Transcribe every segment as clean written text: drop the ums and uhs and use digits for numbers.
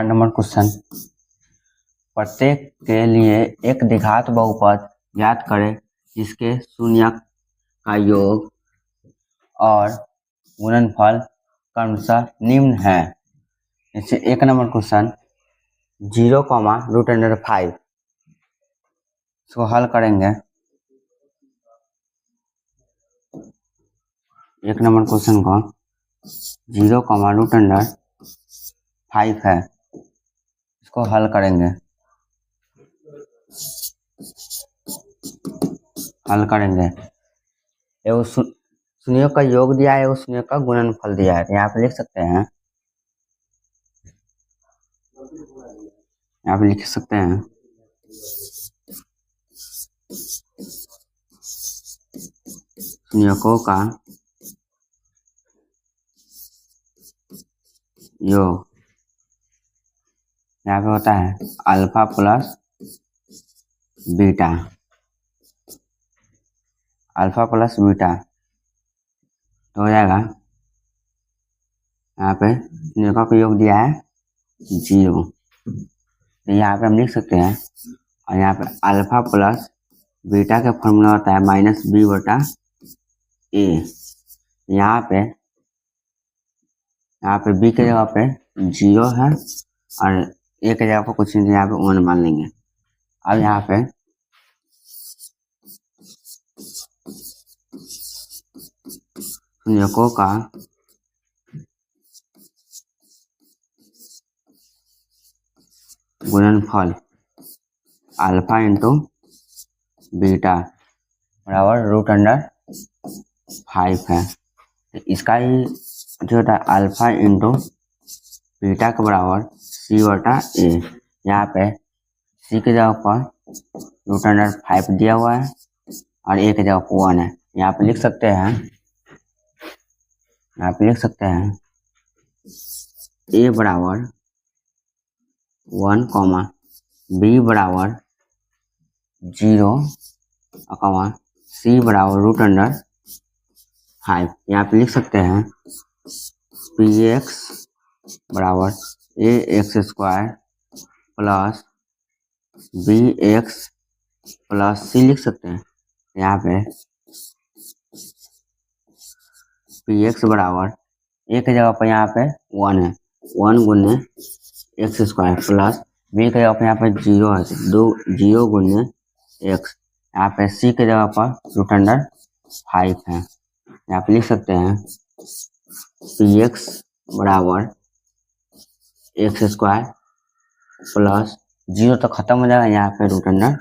Number question, प्रत्येक के लिए एक द्विघात बहुपद ज्ञात करें जिसके शून्यक का योग और गुणनफल क्रमशः निम्न है। जैसे 1 नंबर क्वेश्चन 0,√5 इसको हल करेंगे। 1 नंबर क्वेश्चन को 0,√5 है, इसको हल करेंगे। एगो शून्यों का योग दिया है, एगो शून्यों का गुणनफल दिया है। यहाँ पे लिख सकते हैं, शून्यों का योग यहाँ पे होता है अल्फा प्लस बीटा, तो हो जाएगा। यहाँ पे शून्यों का योग दिया है 0, तो यहाँ पे हम लिख सकते हैं। और यहाँ पे अल्फा प्लस बीटा का फॉर्मूला होता है -b/a। यहाँ पे b के जगह पे 0 है और a के जगह पे कुछ नहीं, यहाँ पे 1 मान लेंगे। अब यहाँ पे शून्यों का गुणनफल अल्फा इंटू बीटा बराबर √5 है। तो इसका ही जो होता है अल्फा इंटू बीटा के बराबर c/a। यहाँ पे c के जगह पर √5 दिया हुआ है और a के जगह पर 1 है। यहाँ पे लिख सकते हैं, a बराबर 1, b बराबर 0, c बराबर √5। यहाँ पे लिख सकते हैं px बराबर ax² plus bx plus c लिख सकते हैं। यहाँ पे px बराबर a के जगह पर यहाँ पे 1 है, 1 गुने x² प्लस b के जगह पर यहाँ पे 0 है, 0 गुने x। यहाँ पे c के जगह पर √5 है। यहाँ पे लिख सकते हैं px बराबर x² प्लस 0 तो खत्म हो जाएगा, यहाँ पे √5।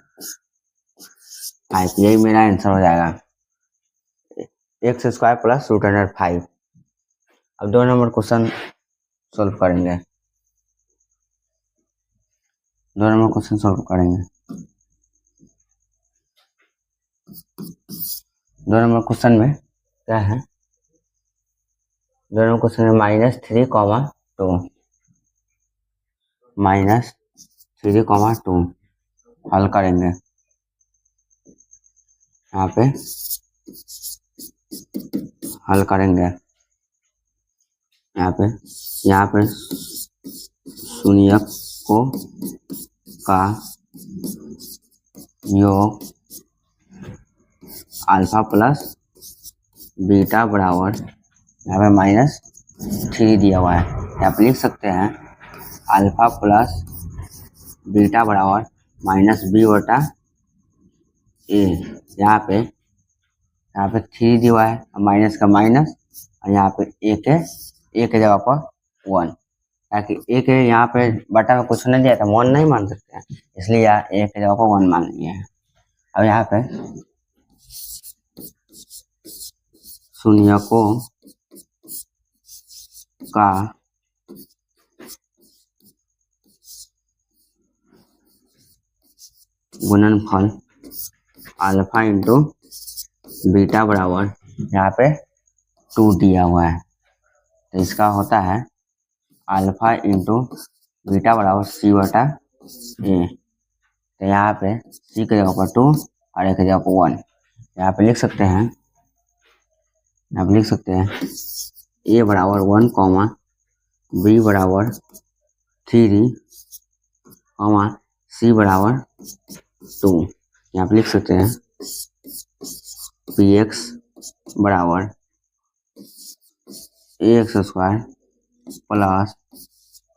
यही मेरा आंसर हो जाएगा, x² प्लस √5। अब 2 नंबर क्वेश्चन सॉल्व करेंगे। 2 नंबर क्वेश्चन सॉल्व करेंगे। 2 नंबर क्वेश्चन में क्या है, 2 नंबर क्वेश्चन में -3,2 हल करेंगे। यहाँ पे हल करेंगे। यहाँ पे शून्यकों का योग अल्फा प्लस बीटा बराबर यहाँ पे -3 दिया हुआ है। यहाँ पे लिख सकते हैं अल्फा प्लस बीटा बराबर -b/a। यहाँ पे 3 दिया हुआ है, माइनस का माइनस, और यहाँ पे a के जगह पर 1, ताकि a के यहाँ पे बटा में कुछ नहीं दिया था, 1 नहीं मान सकते हैं, इसलिए यहाँ a के जगह पर 1 मान लिए हैं। अब यहाँ पे शून्यकों का गुणनफल अल्फा इंटू बीटा बराबर यहाँ पे 2 दिया हुआ है, तो इसका होता है अल्फा इंटू बीटा बराबर c/a। तो यहाँ पे c के जगह पर 2 और a के जगह पर 1। यहाँ पे लिख सकते हैं, a बराबर 1, b बराबर 3 कॉमा सी बराबर 2। यहाँ पे लिख सकते हैं पी एक्स बराबर A X square plus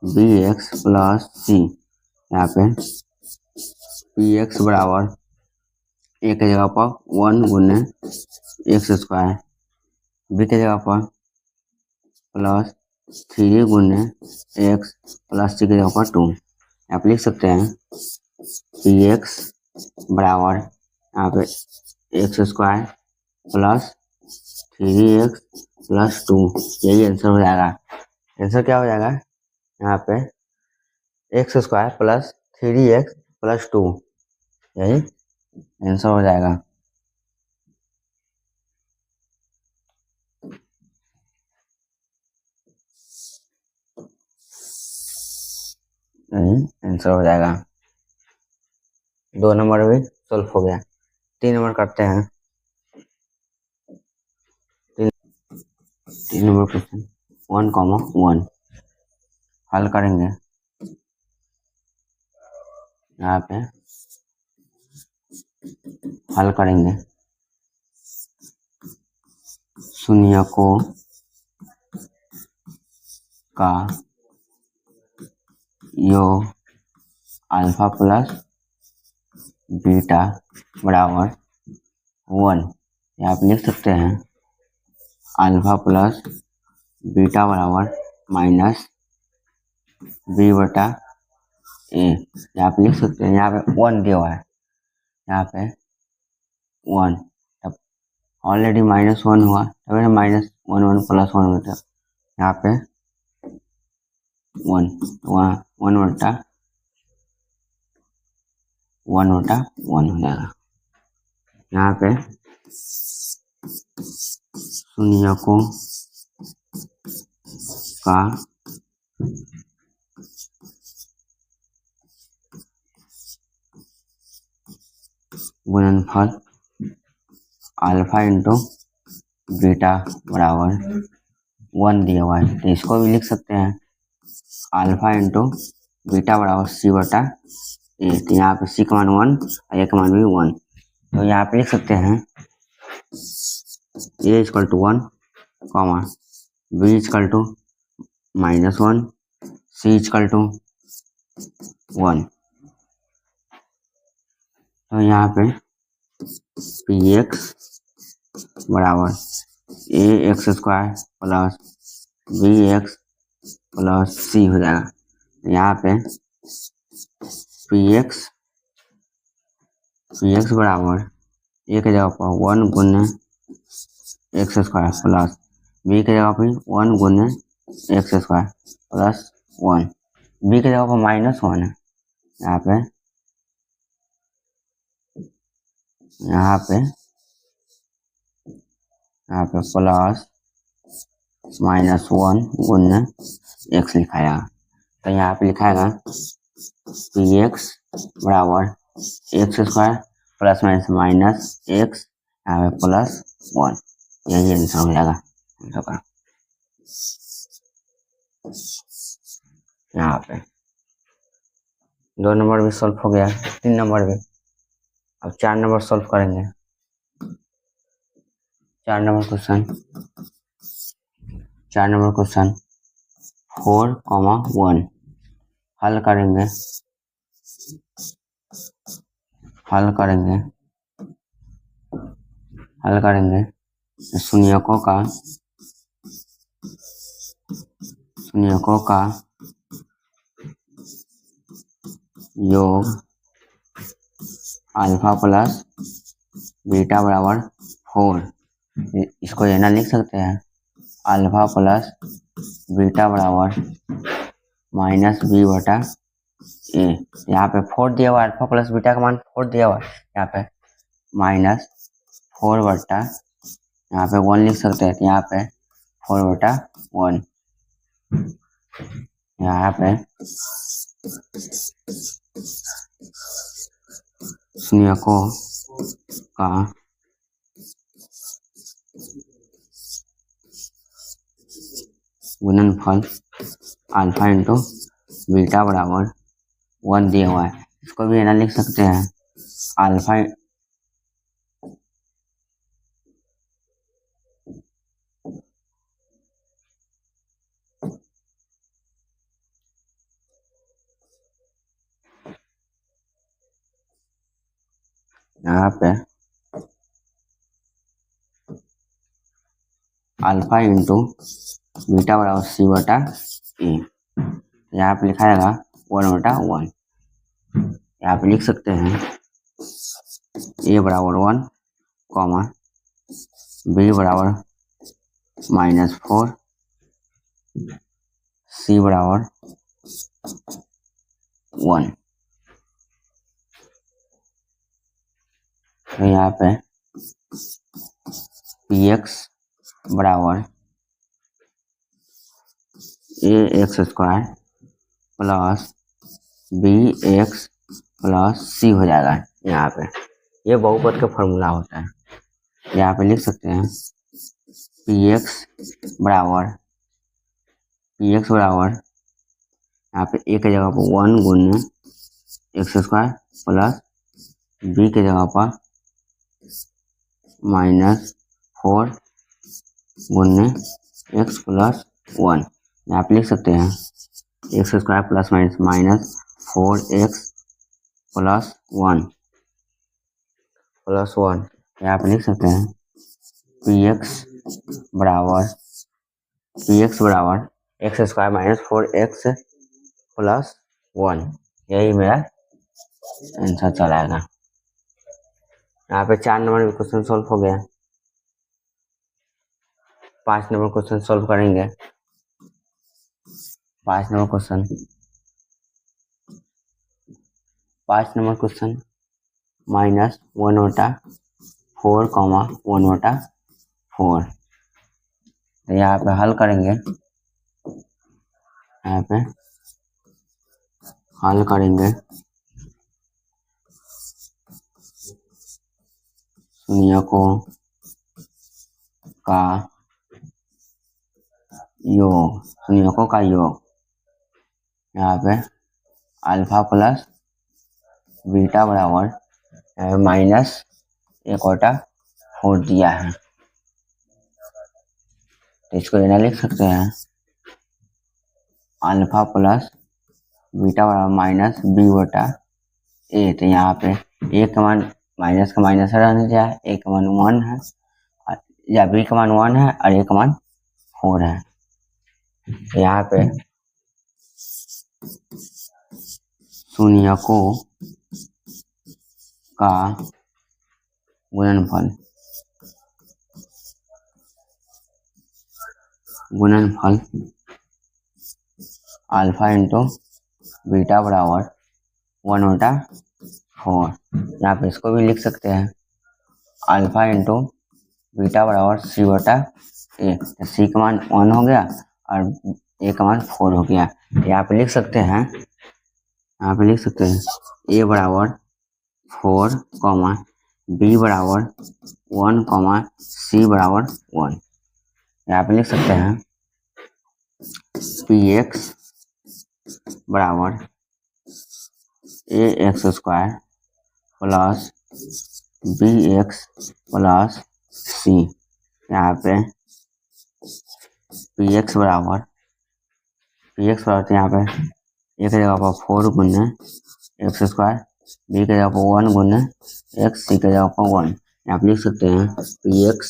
B X plus C. यहाँ पे पी एक्स बराबर ए की जगह पर 1 गुने एक्स स्क्वायर, बी की जगह पर प्लस 3 गुने एक्स प्लस सी की जगह पर 2। आप लिख सकते हैं पी एक्स बराबर यहाँ पे x square plus 3x plus 2। यही आंसर हो जाएगा। आंसर क्या हो जाएगा यहाँ पे x square plus 3x plus 2, यही आंसर हो जाएगा। यही आंसर हो जाएगा। 2 नंबर भी सॉल्व हो गया। 3 नंबर करते हैं। 3 नंबर क्वेश्चन 1,1 हल करेंगे। यहाँ पे हल करेंगे शून्यकों का योग अल्फा प्लस बीटा बराबर 1। यहाँ पे लिख सकते हैं अल्फा प्लस बीटा बराबर माइनस बी बटा ए। यहाँ पे लिख सकते हैं, यहाँ पे 1 दिया हुआ है, यहाँ पे 1 तब ऑलरेडी -1 हुआ, तब -1 प्लस 1 होता है। यहाँ पे 1 वहाँ 1 बटा 1 हो जाएगा। यहाँ पे शून्यकों का गुणनफल अल्फा इंटू बीटा बराबर 1 दिया हुआ है, तो इसको भी लिख सकते हैं अल्फा इंटू बीटा बराबर सी बटा ए। तो यहाँ पे सी का मान 1 और ए का मान भी 1, तो यहाँ पे लिख सकते हैं A equal to 1 comma B equal to -1 C equal to 1। तो यहाँ पे पी एक्स बराबर A X square plus B X plus C हो जाएगा। यहाँ पे पी एक्स बराबर ए की जगह पर 1 गुने एक्स स्क्वायर प्लस बी की जगह पर 1 गुने एक्स स्क्वायर प्लस 1, बी की जगह पर -1 है। यहाँ पे प्लस -1 गुने एक्स लिखाया। तो यहाँ पे लिखाएगा पी एक्स बराबर x square plus minus x, यहाँ पे प्लस 1, यही आंसर हो जाएगा का। यहाँ पे 2 नंबर भी सॉल्व हो गया, 3 नंबर भी। अब 4 नंबर सॉल्व करेंगे। 4 नंबर क्वेश्चन 4,1 हल करेंगे शून्यकों का योग अल्फा प्लस बीटा बराबर 4। इसको ये ना लिख सकते हैं अल्फा प्लस बीटा बराबर -b बटा ए। यहाँ पे 4 दिया हुआ है, अल्फा प्लस बीटा का मान 4 दिया हुआ है। यहाँ पे -4 बटा, यहाँ पे 1 लिख सकते हैं, यहाँ पे 4 बटा 1। यहाँ पे शून्यकों का गुणनफल अल्फा इंटू बीटा बराबर 1 दिया हुआ है। इसको भी है ना लिख सकते हैं अल्फा यहाँ पे अल्फा इंटू बीटा बराबर सी बटा ए। यहाँ पे लिखा जाएगा 1/1। यहाँ पे लिख सकते हैं ए बराबर 1 कॉमा बी बराबर -4 सी बराबर 1। तो यहाँ पे पी एक्स बराबर A X square plus B X plus C हो जाएगा। यहाँ पे ये बहुपद का फॉर्मूला होता है। यहाँ पे लिख सकते हैं पी एक्स बराबर यहाँ पे ए की जगह पर 1 गुने एक्स स्क्वायर प्लस बी की जगह पर -4 गुने एक्स प्लस 1। यहाँ पे लिख सकते हैं x square plus -4x plus 1 यहाँ पे लिख सकते हैं पी एक्स बराबर एक्स स्क्वायर -4x प्लस 1। यही मेरा आंसर चलाएगा। यहाँ पे 4 नंबर में क्वेश्चन सॉल्व हो गया। 5 नंबर क्वेश्चन सॉल्व करेंगे। 5 नंबर क्वेश्चन -1/4 1/4। तो यहाँ पे हल करेंगे। यहाँ पे हल करेंगे शून्यकों का योग। यहाँ पे अल्फा प्लस बीटा बराबर -1/4 दिया है। तो इसको लेना लिख सकते हैं अल्फा प्लस बीटा बराबर -b/a। तो यहाँ पे ए का मान माइनस का माइनस रहने दिया है, ए का मान 1 है या बी का मान 1 है और ए का मान 4 है। तो यहाँ पे शून्यकों का गुणनफल अल्फा इंटू बीटा बराबर 1/4। यहाँ पे इसको भी लिख सकते हैं अल्फा इंटू बीटा बराबर c/a। तो सी का मान 1 हो गया और ए का मान 4 हो गया। यहाँ पे लिख सकते हैं ए बराबर 4 बी बराबर 1 सी बराबर 1। यहाँ पे लिख सकते हैं पी एक्स बराबर A X square plus B X plus C. यहाँ पे पी एक्स बराबर यहाँ पे ए की जगह पर 4 गुने एक्स स्क्वायर, बी की जगह पर 1 गुने एक्स, सी की जगह पर 1। यहाँ पे लिख सकते हैं पी एक्स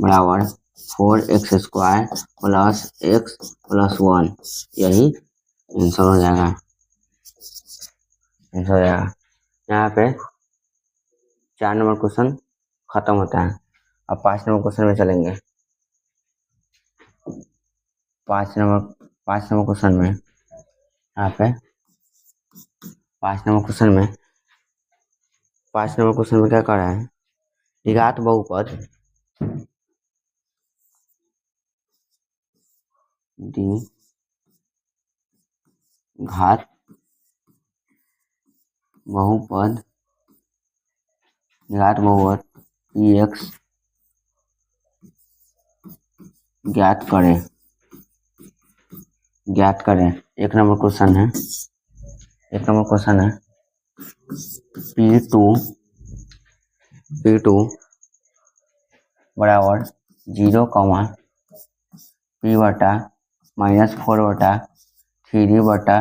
बराबर 4x square plus x plus 1। यही आंसर हो जाएगा। यहाँ पे 4 नंबर क्वेश्चन खत्म होता है। अब 5 नंबर क्वेश्चन में चलेंगे। 5 नंबर क्वेश्चन में यहाँ पे 5 नंबर क्वेश्चन में क्या कर रहा है, द्विघात बहुपद पी एक्स ज्ञात करें एक नंबर क्वेश्चन है P2 बराबर 0, P बटा -4/3 बटा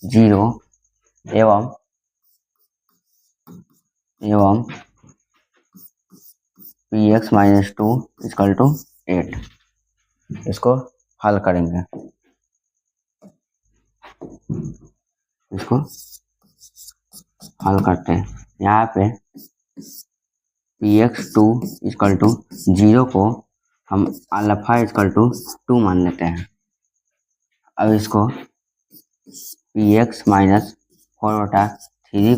0 एवं Px -2 = 8। इसको हल करेंगे। इसको हल करते हैं। यहाँ पे Px2 = 0 को हम अल्फा = 2 मान लेते हैं। अब इसको Px -4/3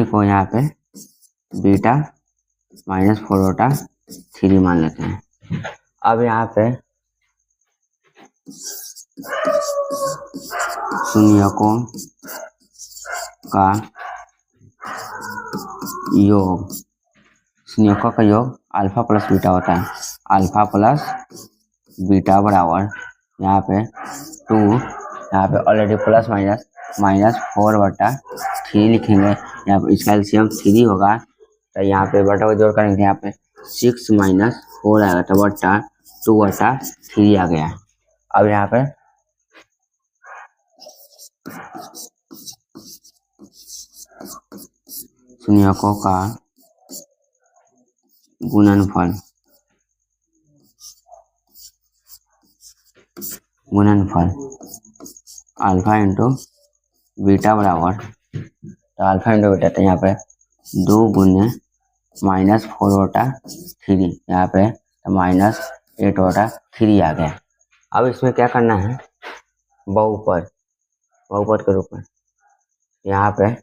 को यहाँ पे बीटा -4/3 मान लेते हैं। अब यहाँ पे शून्यकों का योग अल्फा प्लस बीटा होता है। अल्फा प्लस बीटा बराबर यहाँ पे 2, यहाँ पे ऑलरेडी प्लस माइनस 4/3 लिखेंगे। यहाँ पे इसका एलसीएम 3 होगा, तो यहाँ पे बटा को जोड़ करेंगे। यहाँ पे 6 - 4 आएगा, तो बटा 2/3 आ गया। अब यहाँ पे शून्यकों का गुणनफल अल्फा इंटू बीटा बराबर, तो अल्फा इंटू बीटा, तो यहाँ पे 2 गुने -4/3, यहाँ पे तो -8/3 आ गया। अब इसमें क्या करना है, बहुपद के रूप में यहाँ पे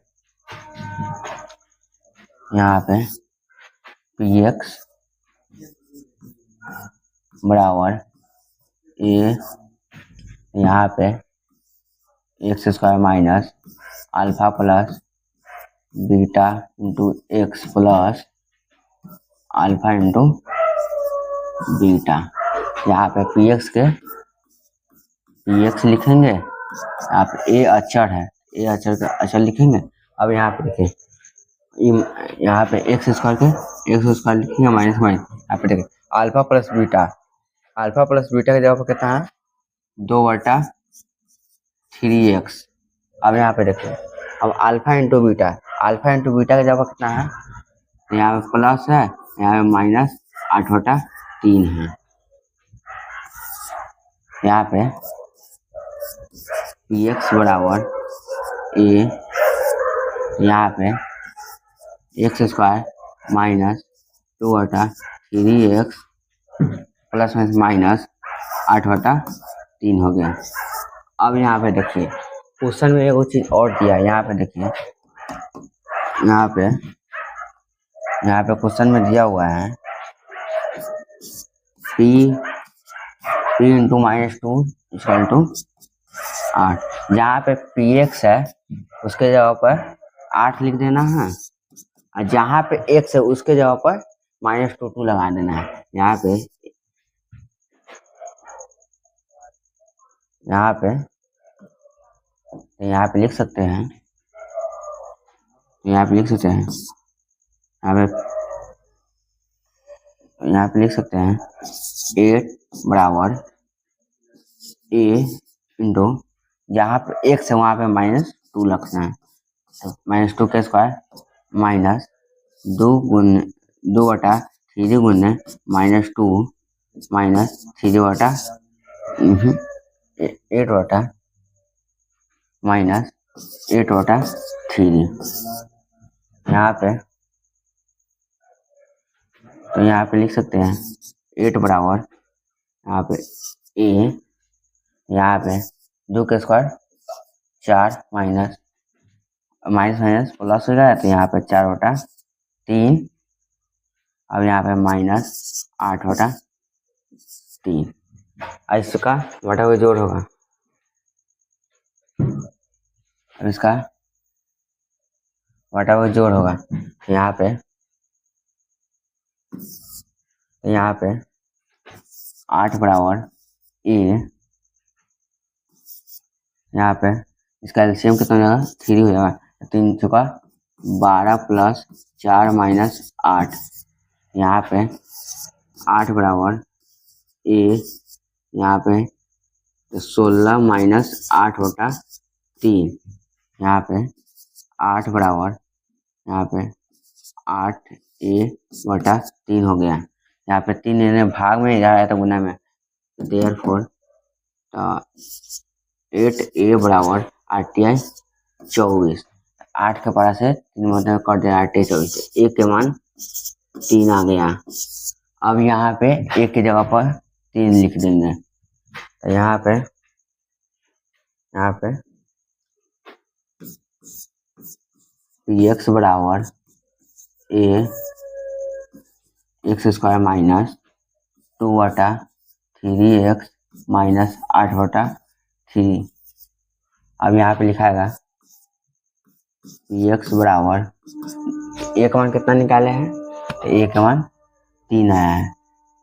Px बराबर a, यहाँ पे x² minus alpha plus beta into x plus alpha into beta. यहाँ पे Px लिखेंगे। आप a अक्षर है, अक्षर लिखेंगे। अब यहाँ पे देखिए, यहाँ पे x² लिखेंगे माइनस। यहाँ पे देखिए अल्फा प्लस बीटा की जगह पर कितना है, 2/3x। अब यहाँ पे देखिए, अब अल्फा इंटू बीटा की जगह पर कितना है, यहाँ पे प्लस है, यहाँ पे -8/3 है। यहाँ पे Px बराबर a, यहाँ पे x² minus 2/3x plus minus 8/3 हो गया। अब यहाँ पे देखिए क्वेश्चन में एक चीज और दिया है। यहाँ पे देखिए, यहाँ पे क्वेश्चन में दिया हुआ है p इंटू -2 = 8। जहाँ पे Px है उसके जगह पर 8 लिख देना है, और जहाँ पे x है उसके जगह पर -2 लगा देना है। यहाँ पे लिख सकते हैं, यहाँ पे लिख सकते हैं 8 बराबर a इंटू, जहाँ पे x है वहाँ पे -2 रखना है। -2 के स्क्वायर माइनस 2/3 गुने -2 माइनस 8/3। यहाँ पे तो यहाँ पे लिख सकते हैं 8 बराबर, यहाँ पे a, यहाँ पे 2 के स्क्वायर 4 माइनस प्लस हो जाए, तो यहाँ पे 4/3। अब यहाँ पे -8/3। इसका बटा हुआ जोड़ होगा। अब इसका बटा हुआ जोड़ होगा। यहाँ पे 8 बराबर a, यहाँ पे इसका एलसीएम कितना हो जाएगा 3 हो जाएगा। 3 चुका 12 प्लस 4 माइनस 8, यहाँ पे 8 बराबर ए, यहाँ पे 16 माइनस 8 बटा 3, यहाँ पे 8 बराबर यहाँ पे 8 ए बटा 3 हो गया। यहाँ पे 3 इन्हें भाग में जा रहा है तो गुना में, देयरफॉर 8 ए बराबर 8 या 24, 8 के पारा से 3 मतलब कट दिया 8 24, ए के मान 3 आ गया। अब यहाँ पे एक की जगह पर 3 लिख देंगे, तो यहाँ पे एक्स बराबर ए एक्स स्क्वायर माइनस 2 बटा 3x माइनस 8 बटा 3। अब यहाँ पे लिखाएगा एक्स बराबर ए का मान कितना निकाले हैं, तो ए का मान 3 आया है,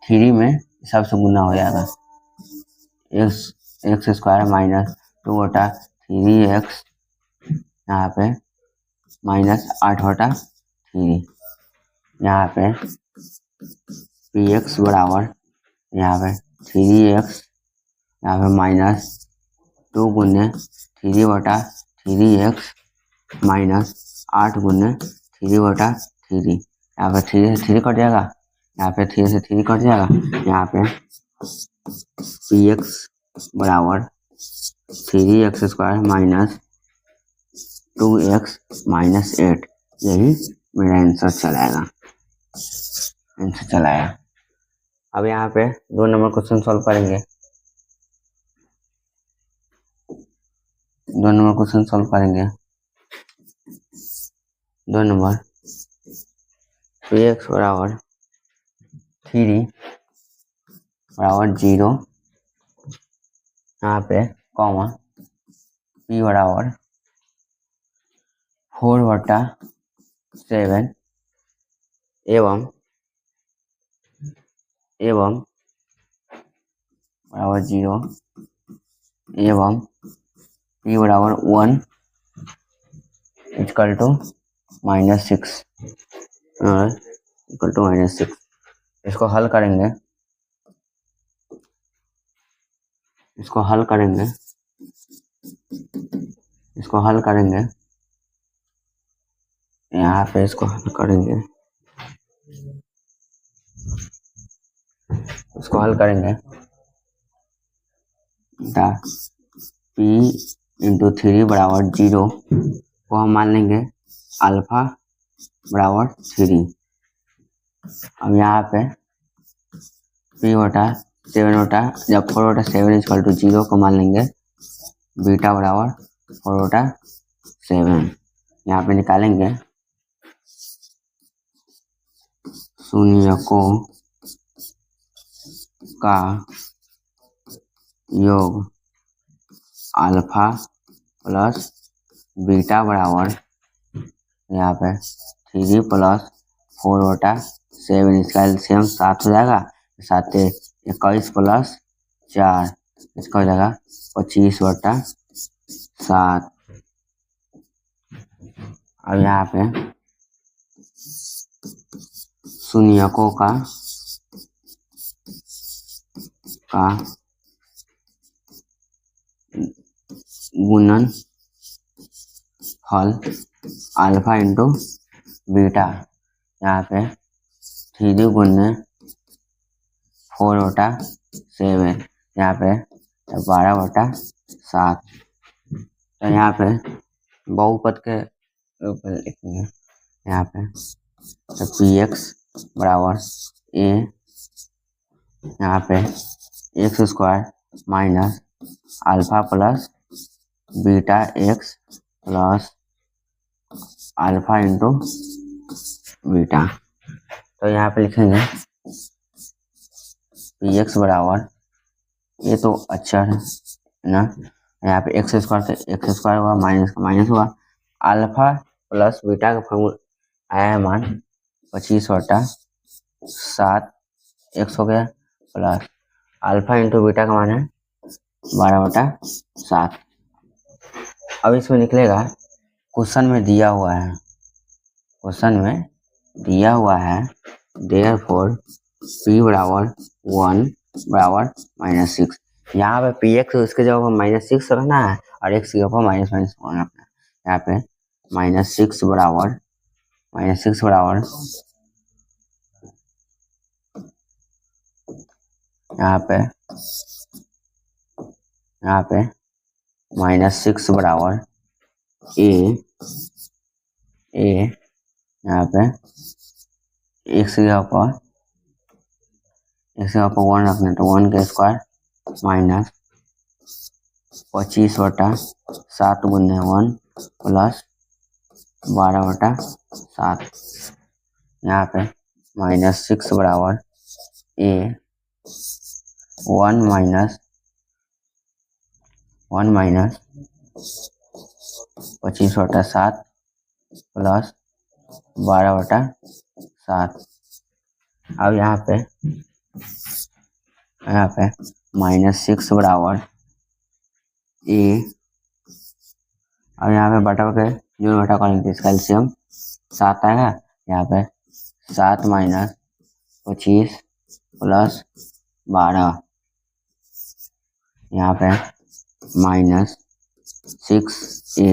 3 में सबसे गुना हो जाएगा, एक्स स्क्वायर माइनस 2 बटा 3x यहाँ पे माइनस 8 बटा 3, यहाँ पे पी एक्स बराबर यहाँ पे 3x यहाँ पे माइनस 2 गुने 3 बटा 3x माइनस 8 गुने 3 बटा 3, यहाँ पे 3 से 3 कट जाएगा, यहाँ पे 3 से 3 कट जाएगा, यहाँ पे पी एक्स बराबर 3x square minus 2x minus 8, यही मेरा आंसर चलाएगा। अब यहाँ पे 2 नंबर क्वेश्चन सॉल्व करेंगे, 2 नंबर क्वेश्चन सॉल्व करेंगे। 2 नंबर पी एक्स बराबर 3 बराबर 0, यहाँ पे कॉमा पी बराबर 4 बटा 7 एवं बराबर 0 एवं पी बराबर 1 इक्वल टू -6 इक्वल टू -6। इसको हल करेंगे, यहाँ पे इसको हल करेंगे, पी इंटू 3 बराबर 0 को हम मान लेंगे अल्फा बराबर 3। अब यहाँ पे पी बटा 7 बटा जब 4 बटा 7 इक्वल टू 0 को मान लेंगे बीटा बराबर 4 बटा 7। यहाँ पे निकालेंगे शून्यकों का योग अल्फा प्लस बीटा बराबर यहाँ पे 3 प्लस 4 बटा 7, इसका एलसीएम 7 हो जाएगा, 7 21 प्लस 4 इसका हो जाएगा 25 बटा 7। अब यहाँ पे शून्यकों का गुणन फल अल्फा इंटू बीटा, यहाँ पे 3 गुने 4 बटा 7, यहाँ पे 12 बटा 7। तो यहाँ पे बहुपद के रूप में लिखेंगे, यहाँ पे तो पी एक्स बराबर ए यहाँ पे x square minus alpha plus beta x plus alpha into beta. तो यहाँ पे लिखेंगे पी एक्स बराबर, ये तो अच्छा है ना, यहाँ पे एक्स स्क्वायर हुआ माइनस का माइनस हुआ, अल्फा प्लस बीटा का फॉर्मूला आया है मान 25 बटा 7 एक्स हो गया, प्लस अल्फा इंटू बीटा का मान है 12 बटा 7। अब इसमें निकलेगा, क्वेश्चन में दिया हुआ है, क्वेश्चन में दिया हुआ है देयरफॉर p बराबर 1 बराबर -6। यहाँ पे पी एक्स उसके जगह पर -6 रखना है और एक्स की जगह पर -1 रखना है। यहाँ पे -6 बराबर यहाँ पे -6 बराबर ए यहाँ पे एक्स की जगह पर 1 रखना है, तो 1 का स्क्वायर माइनस 25/7 गुने 1 प्लस 12/7। यहाँ पे -6 बराबर ए 1 माइनस 25/7 प्लस 12/7। अब यहाँ पे -6 बराबर ए, अब यहाँ पे बटा के जो बटा करेंगे इसका एलसीएम 7 आएगा। यहाँ पे 7 माइनस 25 प्लस 12, यहाँ पे -6a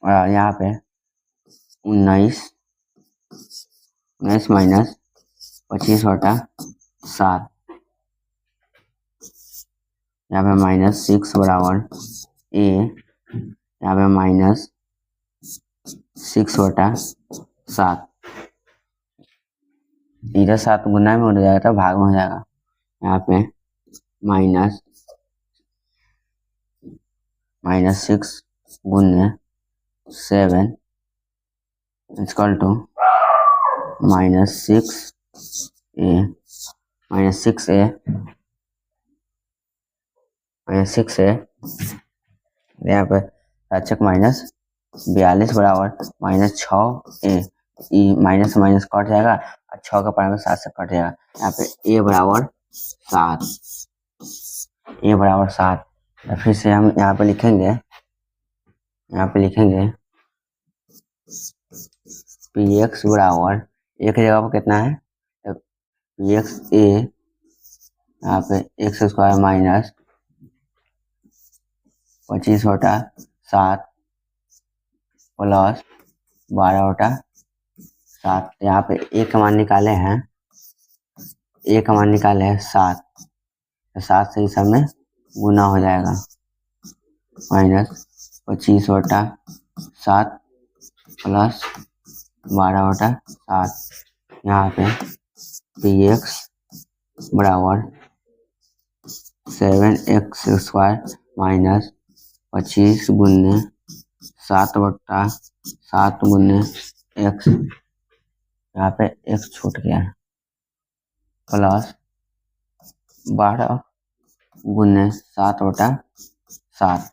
और यहाँ पे 19 माइनस 25/7। यहाँ पे -6 बराबर ए, यहाँ पे -6/7, इधर 7 गुना में हो जाएगा तो भाग में हो जाएगा। यहाँ पे -6 गुने 7 इक्वल टू -6a यहाँ पे अच्छा -42 बराबर -6a, माइनस माइनस कट जाएगा और 6 का पावर 7 से कट जाएगा। यहाँ पे a बराबर 7, तो फिर से हम यहाँ पे लिखेंगे पी एक्स बराबर एक जगह पर कितना है, तो पी एक्स ए, यहाँ पे एक्स स्क्वायर माइनस 25/7 प्लस 12/7। यहाँ पे ए का मान निकाले हैं 7, तो 7 से इस में गुना हो जाएगा, -25/7 प्लस 12/7। यहाँ पे पी एक्स बराबर 7x² माइनस 25 गुने 7/7 गुने x, यहाँ पे x छूट गया है, प्लस 12 गुने 7/7।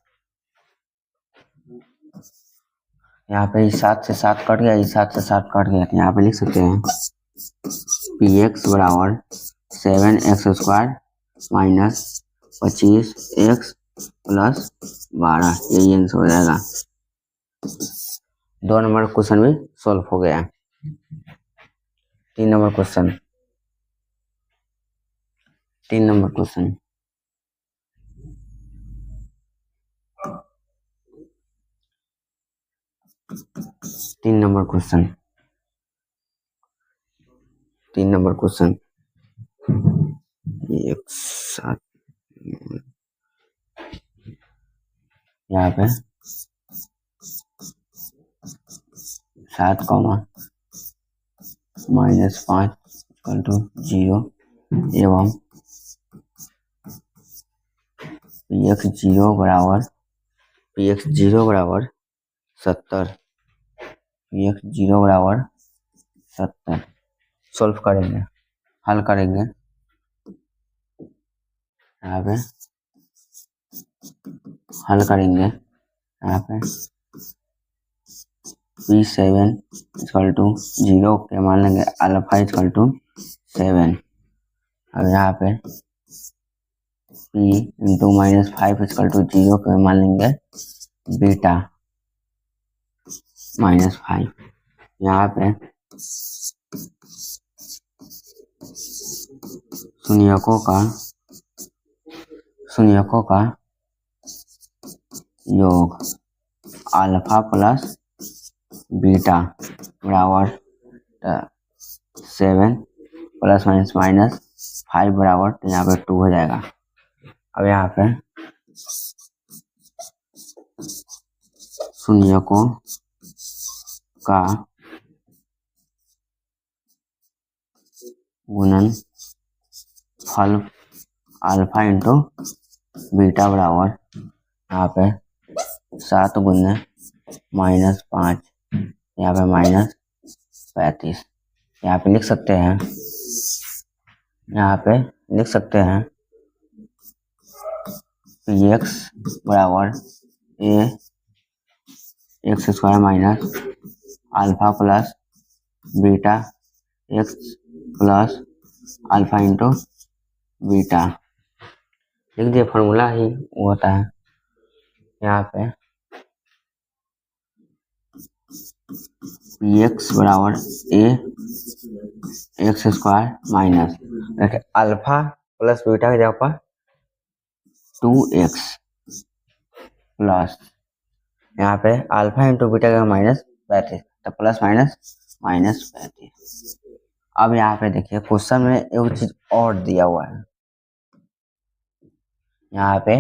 यहाँ पे 7 से 7 कट गया, 7 से 7 कट गया, तो यहाँ पे लिख सकते हैं पी एक्स बराबर 7x² माइनस 25x प्लस 12, यही आंसर हो जाएगा। 2 नंबर क्वेश्चन भी सॉल्व हो गया। 3 नंबर क्वेश्चन तीन नंबर क्वेश्चन एक साथ यहाँ पे 7, -5 0 एवं px 0 बराबर 70, px 0 बराबर 70 सॉल्व करेंगे, हल करेंगे। यहाँ पे हल करेंगे, यहाँ पे p7 0 के मान लेंगे अल्फा 7। अब यहाँ पे p × -5 0 के मान लेंगे बीटा -5। यहाँ पे शून्यकों का योग अल्फा प्लस बीटा बराबर 7 प्लस -5 बराबर, तो यहाँ पे 2 हो जाएगा। अब यहाँ पे शून्यकों का गुणनफल अल्फा इंटू बीटा बराबर यहाँ पे 7 गुने -5, यहाँ पे -35। यहाँ पे लिख सकते हैं, px बराबर x square minus alpha plus beta x plus alpha into beta. लिख दिए, फॉर्मूला ही वो होता है। यहाँ पे px बराबर x square minus alpha plus beta की जगह पर 2x प्लस यहाँ पे अल्फा इंटू बीटा का -35, तो प्लस -35। अब यहाँ पे देखिए क्वेश्चन में एक चीज और दिया हुआ है। यहाँ पे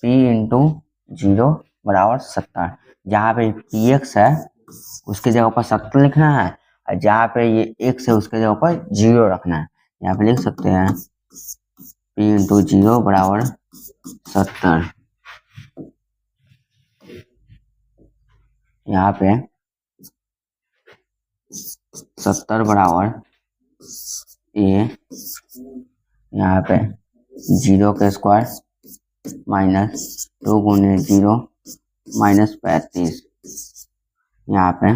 p इंटू 0 बराबर 70। जहाँ पे px है उसके जगह पर 70 लिखना है, और जहाँ पे ये x है उसके जगह पर 0 रखना है। यहाँ पे लिख सकते हैं p इंटू 0 बराबर 70। यहाँ पे 70 बराबर यहाँ पे 0 का स्क्वायर माइनस 2 गुने 0 -35। यहाँ पे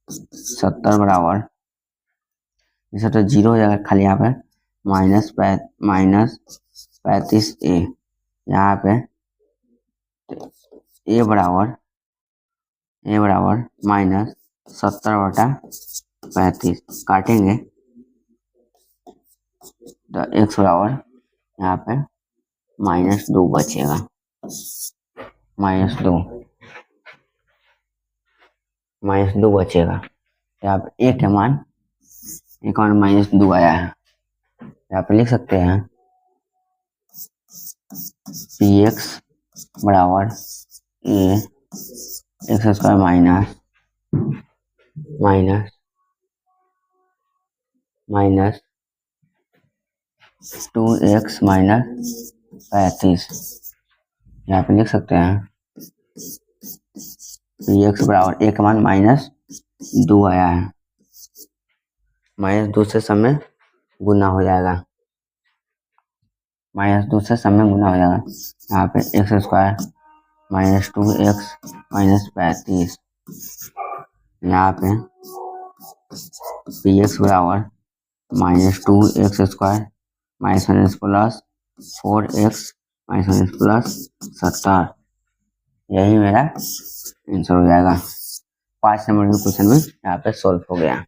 70 बराबर, जैसे तो 0 हो जाएगा खाली, यहाँ पे -35a। यहाँ पे a बराबर -70/35 काटेंगे तो x बराबर यहाँ पे -2 बचेगा, -2 बचेगा। यहाँ पे a के मान -2 आया है। यहाँ पे लिख सकते हैं px बराबर x स्क्वायर माइनस 2x -35। यहाँ पे लिख सकते हैं px बराबर a का मान -2 आया है, -2 से समय गुना हो जाएगा, यहाँ पे x स्क्वायर -2x -35। यहाँ पे px बराबर -2x square -plus 4x plus 70। यही मेरा आंसर हो जाएगा। 5 नंबर के क्वेश्चन में यहाँ पे सॉल्व हो गया।